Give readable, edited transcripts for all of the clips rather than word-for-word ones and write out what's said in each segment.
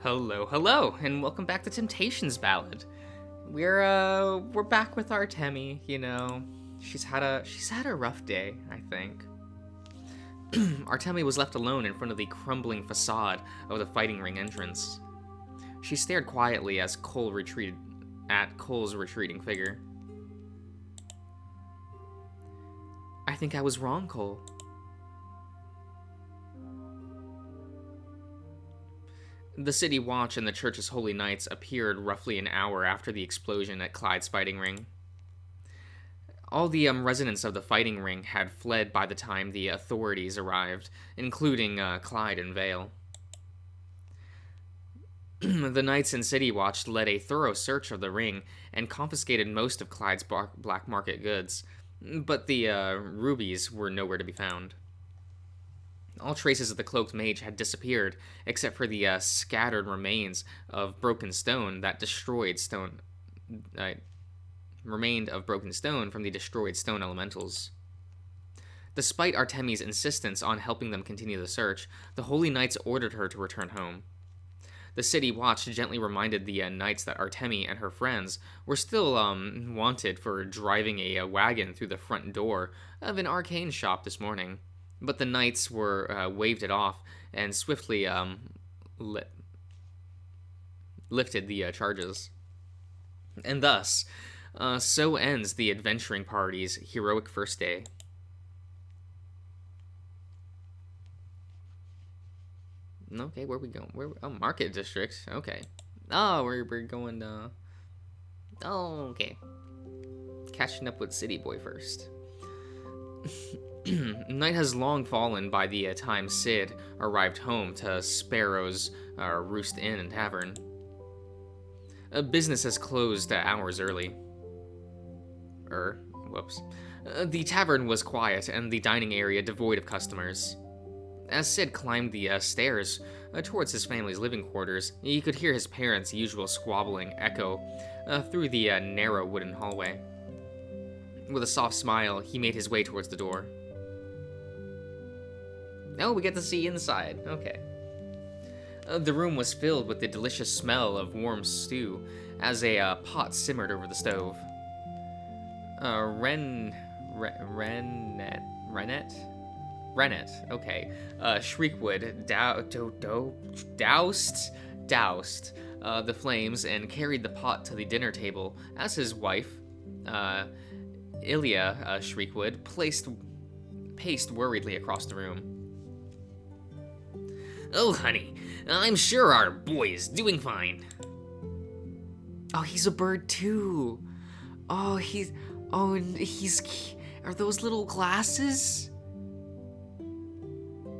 Hello, and welcome back to Temptations Ballad. We're back with Artemi, She's had a rough day, I think. Artemi was left alone in front of the crumbling facade of the fighting ring entrance. She stared quietly as Cole retreated at Cole's retreating figure. I think I was wrong, Cole. The City Watch and the Church's Holy Knights appeared roughly an hour after the explosion at Clyde's fighting ring. All the residents of the fighting ring had fled by the time the authorities arrived, including Clyde and Vale. The Knights and City Watch led a thorough search of the ring and confiscated most of Clyde's black market goods, but the rubies were nowhere to be found. All traces of the cloaked mage had disappeared, except for the scattered remains of broken stone that remained of broken stone from the destroyed stone elementals. Despite Artemi's insistence on helping them continue the search, the Holy Knights ordered her to return home. The City Watch gently reminded the Knights that Artemi and her friends were still wanted for driving a wagon through the front door of an arcane shop this morning. But the Knights waved it off and swiftly lifted the charges. And thus, so ends the adventuring party's heroic first day. Okay, where are we going? Market District. Okay. Oh, we're going to... Oh, okay. Catching up with City Boy first. Night has long fallen by the time Sid arrived home to Sparrow's Roost Inn and Tavern. Business has closed hours early. Whoops. The tavern was quiet and the dining area devoid of customers. As Sid climbed the stairs towards his family's living quarters, he could hear his parents' usual squabbling echo through the narrow wooden hallway. With a soft smile, he made his way towards the door. Oh, we get to see inside. Okay. The room was filled with the delicious smell of warm stew as a pot simmered over the stove. Rennet, okay. Shriekwood doused the flames and carried the pot to the dinner table as his wife, Ilya Shriekwood, paced worriedly across the room. Oh, honey, I'm sure our boy is doing fine. Oh, he's a bird too. Are those little glasses?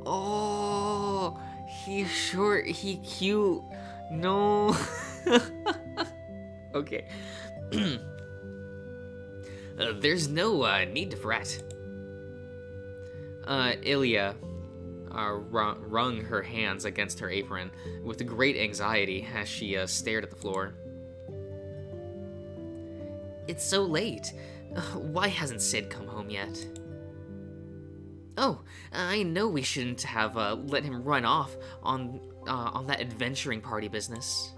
Oh, he's short, he cute. No. Okay. There's no need to fret. Ilya wrung her hands against her apron with great anxiety as she stared at the floor. It's so late. Why hasn't Sid come home yet? Oh, I know we shouldn't have let him run off on that adventuring party business.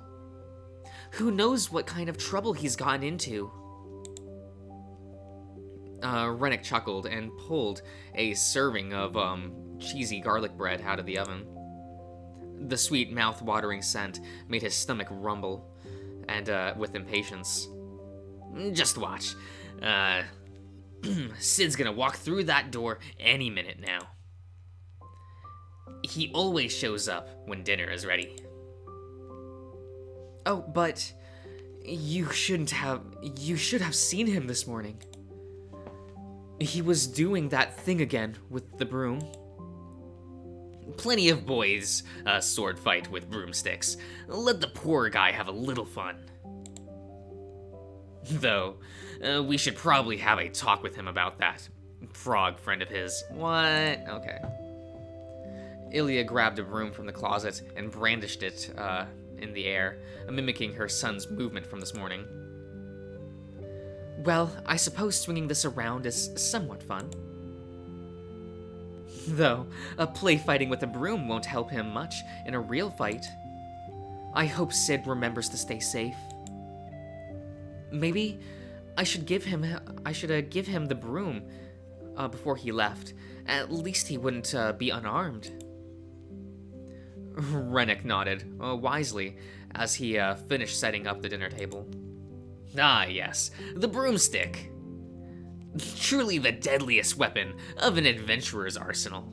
Who knows what kind of trouble he's gotten into? Rennick chuckled and pulled a serving of cheesy garlic bread out of the oven. The sweet, mouth-watering scent made his stomach rumble, and with impatience. Just watch. Sid's gonna walk through that door any minute now. He always shows up when dinner is ready. Oh, but you should have seen him this morning. He was doing that thing again with the broom. Plenty of boys sword fight with broomsticks. Let the poor guy have a little fun. Though, we should probably have a talk with him about that frog friend of his. What? Okay. Ilya grabbed a broom from the closet and brandished it in the air, mimicking her son's movement from this morning. Well, I suppose swinging this around is somewhat fun. Though, play fighting with a broom won't help him much in a real fight. I hope Sid remembers to stay safe. Maybe I should give him the broom before he left. At least he wouldn't be unarmed. Rennick nodded, wisely, as he finished setting up the dinner table. Ah, yes, the broomstick. Truly the deadliest weapon of an adventurer's arsenal.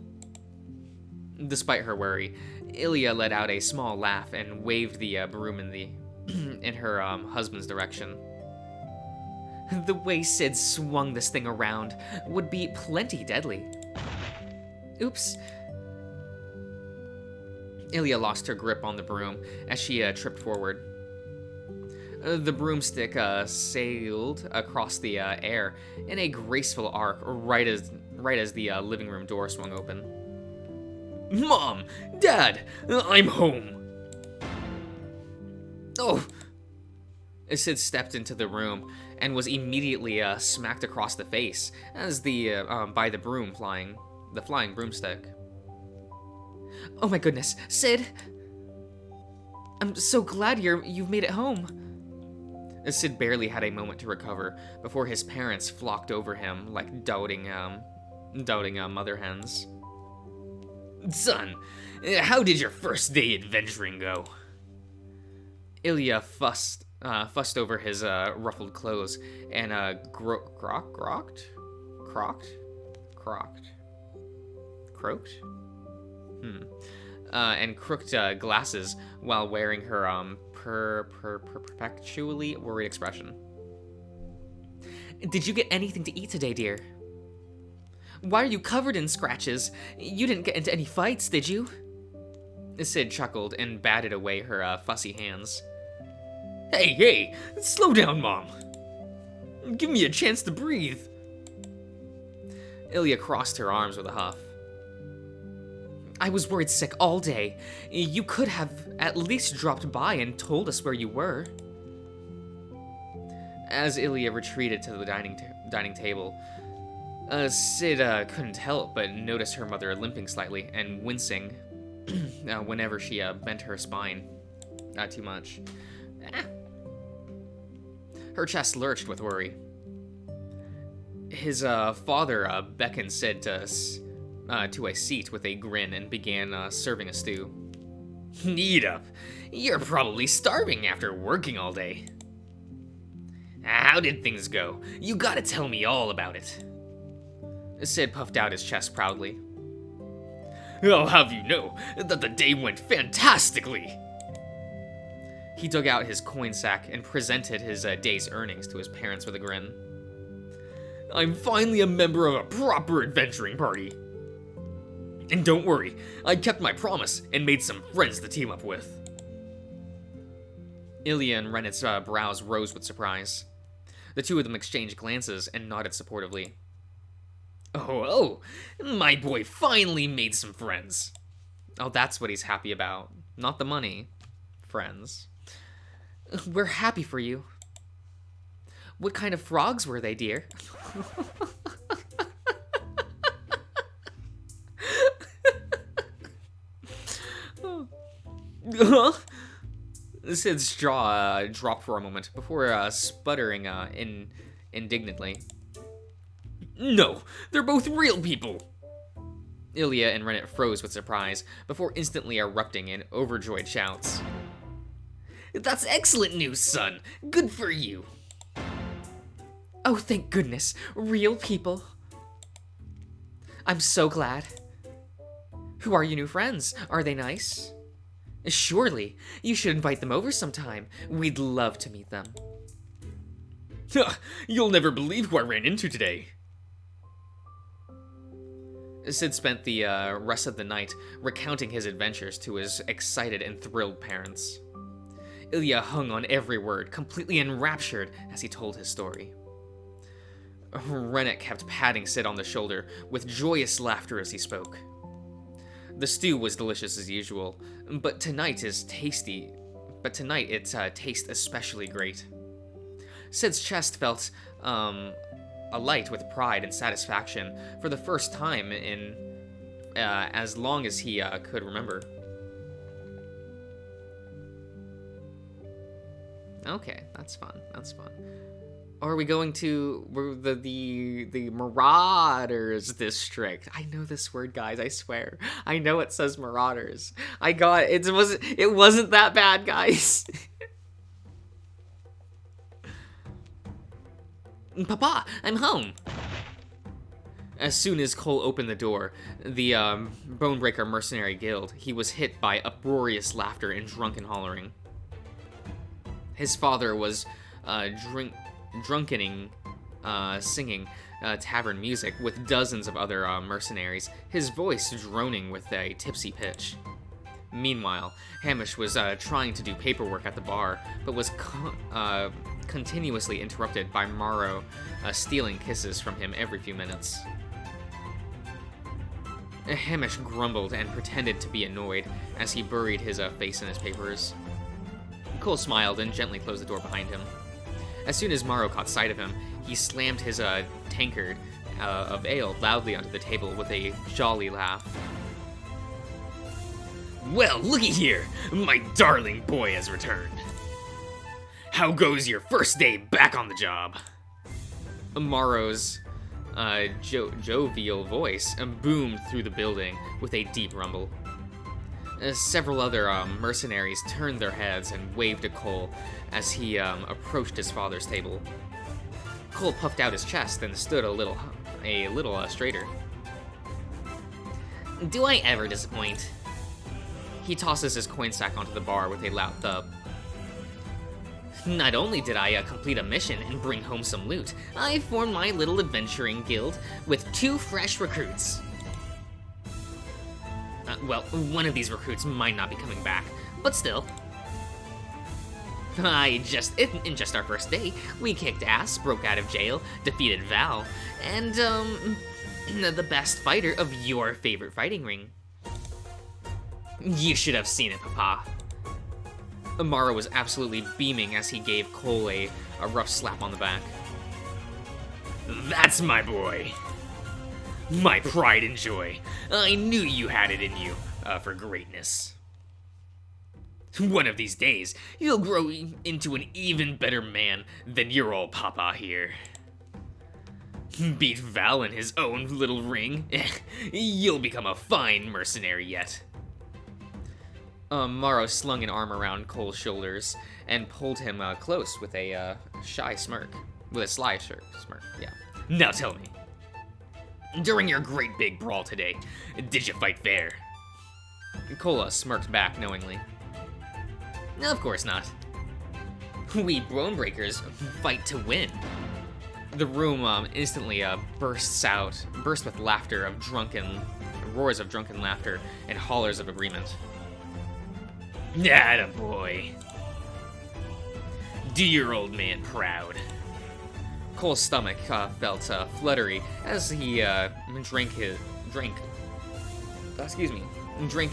Despite her worry, Ilya let out a small laugh and waved the broom in her husband's direction. The way Sid swung this thing around would be plenty deadly. Oops. Ilya lost her grip on the broom as she tripped forward. The broomstick sailed across the air in a graceful arc right as the living room door swung open. Mom! Dad! I'm home! Oh! Sid stepped into the room and was immediately smacked across the face as by the flying broomstick. Oh my goodness, Sid! I'm so glad you've made it home. Sid barely had a moment to recover before his parents flocked over him like doubting mother hens. Son, how did your first day adventuring go? Ilya fussed over his ruffled clothes and croaked? And crooked glasses while wearing her perpetually worried expression. Did you get anything to eat today, dear? Why are you covered in scratches? You didn't get into any fights, did you? Sid chuckled and batted away her fussy hands. Hey, slow down, Mom. Give me a chance to breathe. Ilya crossed her arms with a huff. I was worried sick all day. You could have at least dropped by and told us where you were. As Ilya retreated to the dining table, Sid couldn't help but notice her mother limping slightly and wincing whenever she bent her spine too much. Her chest lurched with worry. His father beckoned Sid to a seat with a grin and began serving a stew. Eat up. You're probably starving after working all day. How did things go? You gotta tell me all about it. Sid puffed out his chest proudly. I'll have you know that the day went fantastically. He dug out his coin sack and presented his day's earnings to his parents with a grin. I'm finally a member of a proper adventuring party. And don't worry, I kept my promise and made some friends to team up with. Ilya and Rennett's brows rose with surprise. The two of them exchanged glances and nodded supportively. Oh, my boy finally made some friends. Oh, that's what he's happy about. Not the money. Friends. We're happy for you. What kind of frogs were they, dear? Sid's jaw dropped for a moment before sputtering indignantly. No, they're both real people! Ilya and Rennet froze with surprise before instantly erupting in overjoyed shouts. That's excellent news, son! Good for you! Oh, thank goodness. Real people. I'm so glad. Who are your new friends? Are they nice? Surely. You should invite them over sometime. We'd love to meet them. You'll never believe who I ran into today. Sid spent the rest of the night recounting his adventures to his excited and thrilled parents. Ilya hung on every word, completely enraptured as he told his story. Rennet kept patting Sid on the shoulder with joyous laughter as he spoke. The stew was delicious as usual, but tonight it tastes especially great. Sid's chest felt alight with pride and satisfaction for the first time in as long as he could remember. Okay, that's fun. That's fun. Or are we going to the Marauders district? I know this word, guys. I swear. I know it says Marauders. I got it. It wasn't that bad, guys. Papa, I'm home. As soon as Cole opened the door, the Bonebreaker Mercenary Guild, he was hit by uproarious laughter and drunken hollering. His father was drunkening, singing tavern music with dozens of other mercenaries, his voice droning with a tipsy pitch. Meanwhile, Hamish was trying to do paperwork at the bar, but was continuously interrupted by Morrow stealing kisses from him every few minutes. Hamish grumbled and pretended to be annoyed as he buried his face in his papers. Cole smiled and gently closed the door behind him. As soon as Morrow caught sight of him, he slammed his tankard of ale loudly onto the table with a jolly laugh. Well, looky here, my darling boy has returned. How goes your first day back on the job? Morrow's jovial voice boomed through the building with a deep rumble. Several other mercenaries turned their heads and waved at Cole as he approached his father's table. Cole puffed out his chest and stood a little straighter. Do I ever disappoint? He tosses his coin sack onto the bar with a loud thud. Not only did I complete a mission and bring home some loot, I formed my little adventuring guild with 2 fresh recruits. Well, one of these recruits might not be coming back, but still. In just our first day, we kicked ass, broke out of jail, defeated Val, and, the best fighter of your favorite fighting ring. You should have seen it, Papa. Amara was absolutely beaming as he gave Cole a rough slap on the back. That's my boy. My pride and joy. I knew you had it in you for greatness. One of these days, you'll grow into an even better man than your old papa here. Beat Val in his own little ring. You'll become a fine mercenary yet. Morrow slung an arm around Cole's shoulders and pulled him close with a shy smirk. With a sly smirk, yeah. Now tell me, during your great big brawl today, did you fight fair? Cole smirked back knowingly. Of course not. We Bonebreakers fight to win. The room instantly burst with laughter of roars of drunken laughter and hollers of agreement. Atta boy. Do your old man proud. Cole's stomach felt fluttery as he drank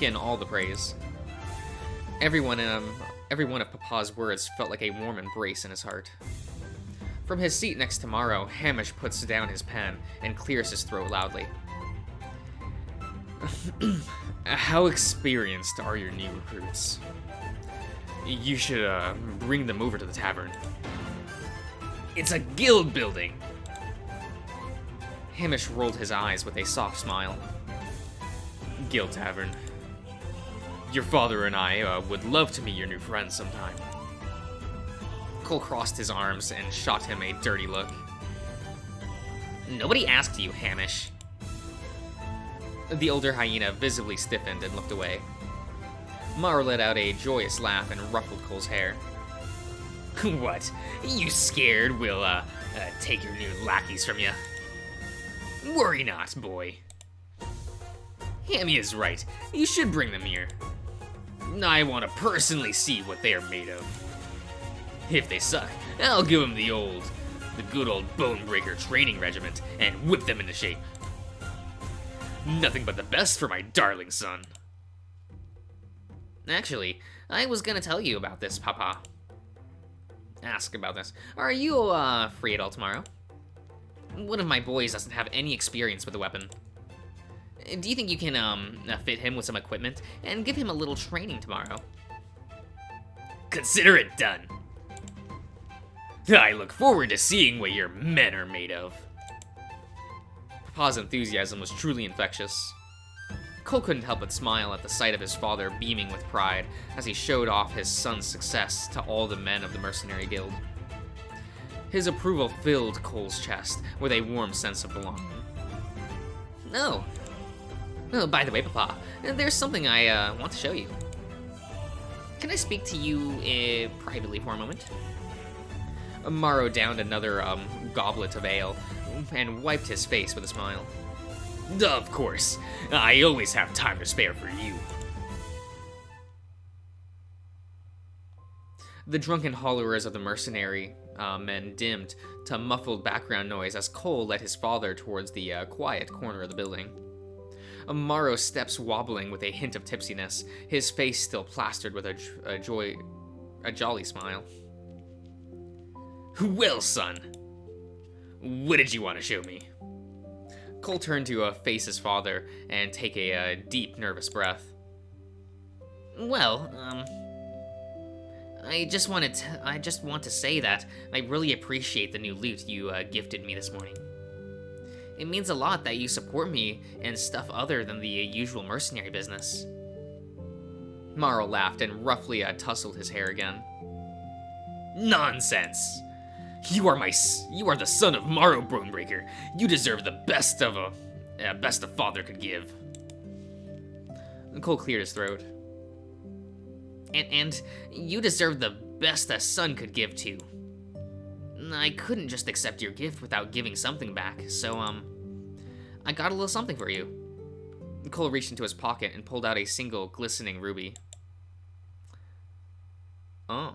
in all the praise. Every one of Papa's words felt like a warm embrace in his heart. From his seat next to Morrow, Hamish puts down his pen and clears his throat loudly. How experienced are your new recruits? You should bring them over to the tavern. It's a guild building. Hamish rolled his eyes with a soft smile. Guild tavern. Your father and I would love to meet your new friends sometime. Cole crossed his arms and shot him a dirty look. Nobody asked you, Hamish. The older hyena visibly stiffened and looked away. Morrow let out a joyous laugh and ruffled Cole's hair. What? You scared we'll take your new lackeys from you? Worry not, boy. Hammy is right. You should bring them here. I want to personally see what they are made of. If they suck, I'll give them the good old Bonebreaker training regiment and whip them into shape. Nothing but the best for my darling son. Actually, I was gonna tell you about this, Papa. Ask about this. Are you, free at all tomorrow? One of my boys doesn't have any experience with the weapon. Do you think you can, fit him with some equipment and give him a little training tomorrow? Consider it done. I look forward to seeing what your men are made of. Papa's enthusiasm was truly infectious. Cole couldn't help but smile at the sight of his father beaming with pride as he showed off his son's success to all the men of the mercenary guild. His approval filled Cole's chest with a warm sense of belonging. Oh. Oh, by the way, Papa, there's something I want to show you. Can I speak to you privately for a moment? Morrow downed another goblet of ale and wiped his face with a smile. Of course, I always have time to spare for you. The drunken hollowers of the mercenary men dimmed to muffled background noise as Cole led his father towards the quiet corner of the building. Morrow's steps wobbling with a hint of tipsiness, his face still plastered with a jolly smile. Well, son, what did you want to show me? Cole turned to face his father and take a deep, nervous breath. Well, I just want to say that I really appreciate the new loot you gifted me this morning. It means a lot that you support me in stuff other than the usual mercenary business. Morrow laughed and roughly tussled his hair again. Nonsense! You are the son of Morrow Bonebreaker. You deserve the best a father could give. Cole cleared his throat. And you deserve the best a son could give too. I couldn't just accept your gift without giving something back, so I got a little something for you. Cole reached into his pocket and pulled out a single glistening ruby. Oh.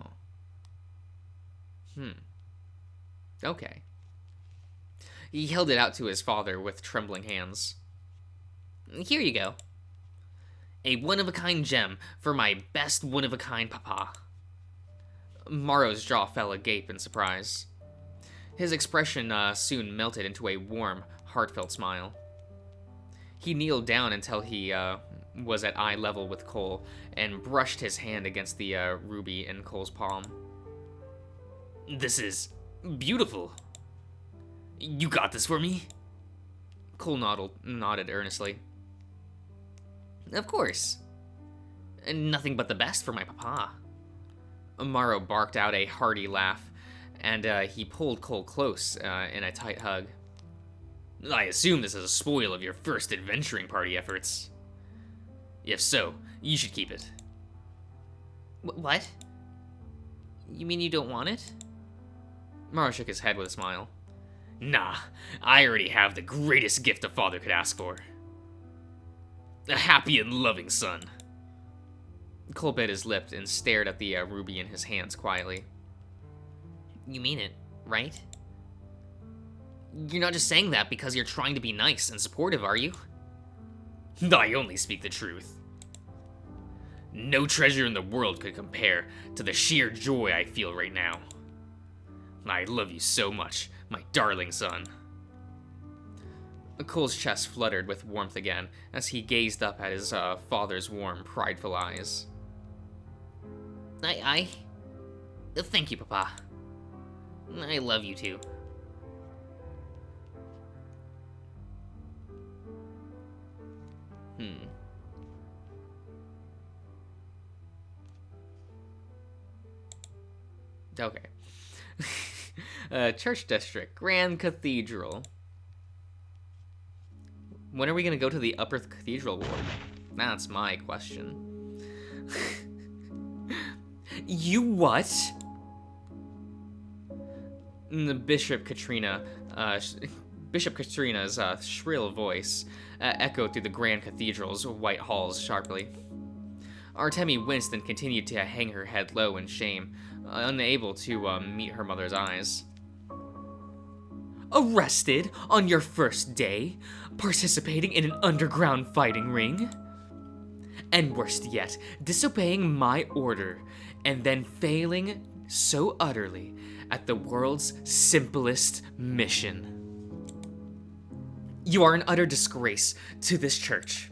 Okay. He held it out to his father with trembling hands. Here you go. A one-of-a-kind gem for my best one-of-a-kind papa. Morrow's jaw fell agape in surprise. His expression soon melted into a warm, heartfelt smile. He kneeled down until he was at eye level with Cole and brushed his hand against the ruby in Cole's palm. This is beautiful. You got this for me? Cole nodded earnestly. Of course. Nothing but the best for my papa. Morrow barked out a hearty laugh, and he pulled Cole close in a tight hug. I assume this is a spoil of your first adventuring party efforts. If so, you should keep it. What? You mean you don't want it? Morrow shook his head with a smile. Nah, I already have the greatest gift a father could ask for. A happy and loving son. Cole bit his lip and stared at the ruby in his hands quietly. You mean it, right? You're not just saying that because you're trying to be nice and supportive, are you? I only speak the truth. No treasure in the world could compare to the sheer joy I feel right now. I love you so much, my darling son. Cole's chest fluttered with warmth again as he gazed up at his father's warm, prideful eyes. Thank you, Papa. I love you too. Okay. Church District, Grand Cathedral. When are we gonna go to the Upper Cathedral Ward? That's my question. You what? Bishop Katrina's shrill voice echoed through the Grand Cathedral's white halls sharply. Artemi winced and continued to hang her head low in shame, unable to meet her mother's eyes. Arrested on your first day, participating in an underground fighting ring? And worst yet, disobeying my order, and then failing so utterly at the world's simplest mission. You are an utter disgrace to this church.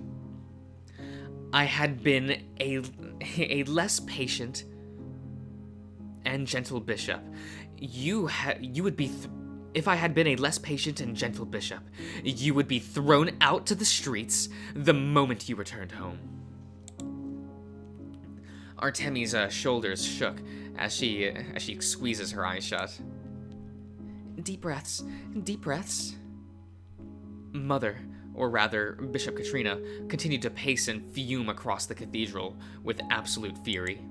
I had been a less patient and gentle bishop, you would be if I had been a less patient and gentle bishop, you would be thrown out to the streets the moment you returned home. Artemi's shoulders shook as she squeezes her eyes shut. Deep breaths, deep breaths. Mother, or rather Bishop Katrina, continued to pace and fume across the cathedral with absolute fury.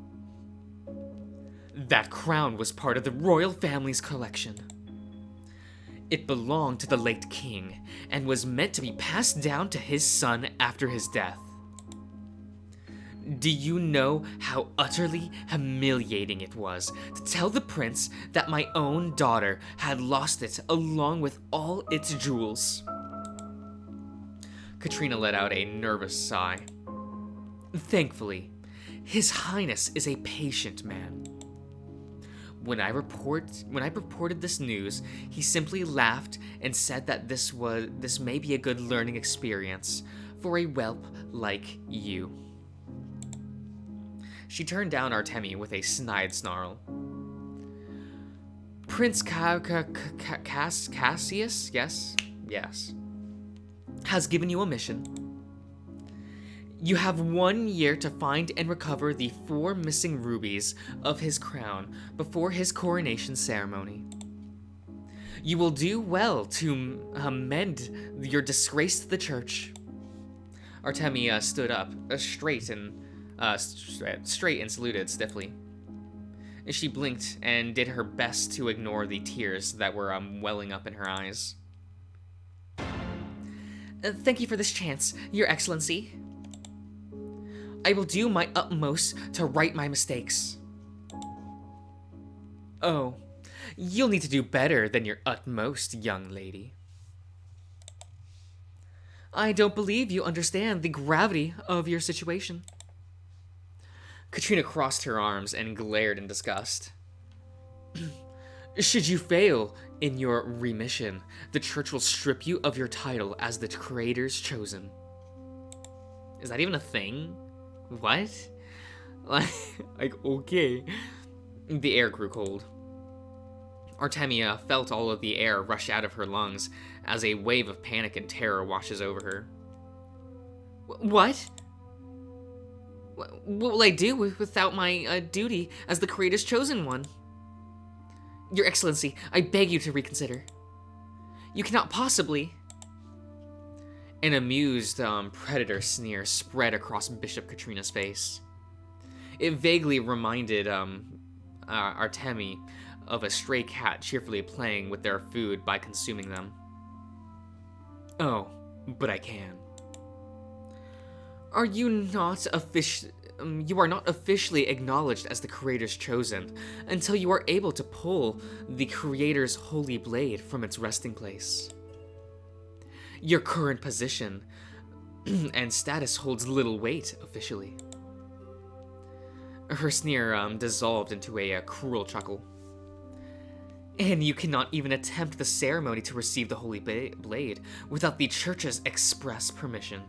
That crown was part of the royal family's collection. It belonged to the late king and was meant to be passed down to his son after his death. Do you know how utterly humiliating it was to tell the prince that my own daughter had lost it along with all its jewels? Katrina let out a nervous sigh. Thankfully, His Highness is a patient man. When I reported this news, he simply laughed and said that this may be a good learning experience for a whelp like you. She turned down Artemi with a snide snarl. Prince Cassius, yes, has given you a mission. You have 1 year to find and recover the 4 missing rubies of his crown before his coronation ceremony. You will do well to mend your disgrace to the church. Artemi stood up, straight and saluted stiffly. She blinked and did her best to ignore the tears that were welling up in her eyes. Thank you for this chance, Your Excellency. I will do my utmost to right my mistakes. Oh, you'll need to do better than your utmost, young lady. I don't believe you understand the gravity of your situation. Katrina crossed her arms and glared in disgust. Should you fail in your remission, the church will strip you of your title as the Creator's chosen. Is that even a thing? What? Like, okay. The air grew cold. Artemia felt all of the air rush out of her lungs as a wave of panic and terror washes over her. What? What will I do without my duty as the Creator's chosen one? Your Excellency, I beg you to reconsider. You cannot possibly... An amused predator sneer spread across Bishop Katrina's face. It vaguely reminded Artemi of a stray cat cheerfully playing with their food by consuming them. Oh, but I can. Are you not you are not officially acknowledged as the Creator's chosen until you are able to pull the Creator's holy blade from its resting place. Your current position and status holds little weight officially. Her sneer dissolved into a cruel chuckle. And you cannot even attempt the ceremony to receive the holy blade without the church's express permission.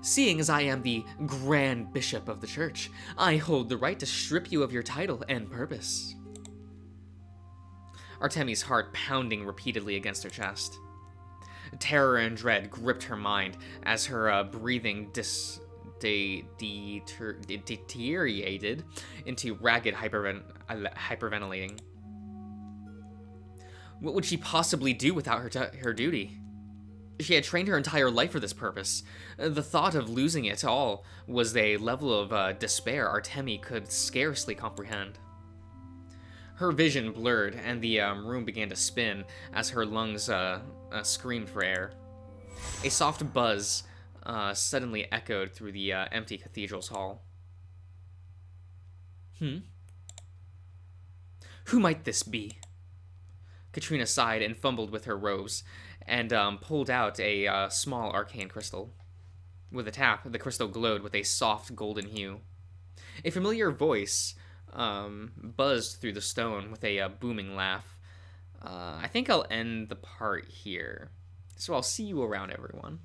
Seeing as I am the Grand Bishop of the church, I hold the right to strip you of your title and purpose. Artemi's heart pounding repeatedly against her chest. Terror and dread gripped her mind as her breathing deteriorated into ragged hyperventilating. What would she possibly do without her duty? She had trained her entire life for this purpose. The thought of losing it all was a level of despair Artemi could scarcely comprehend. Her vision blurred, and the room began to spin as her lungs screamed for air. A soft buzz suddenly echoed through the empty cathedral's hall. Who might this be? Katrina sighed and fumbled with her robes, and pulled out a small arcane crystal. With a tap, the crystal glowed with a soft golden hue. A familiar voice buzzed through the stone with a booming laugh. I think I'll end the part here. So I'll see you around, everyone.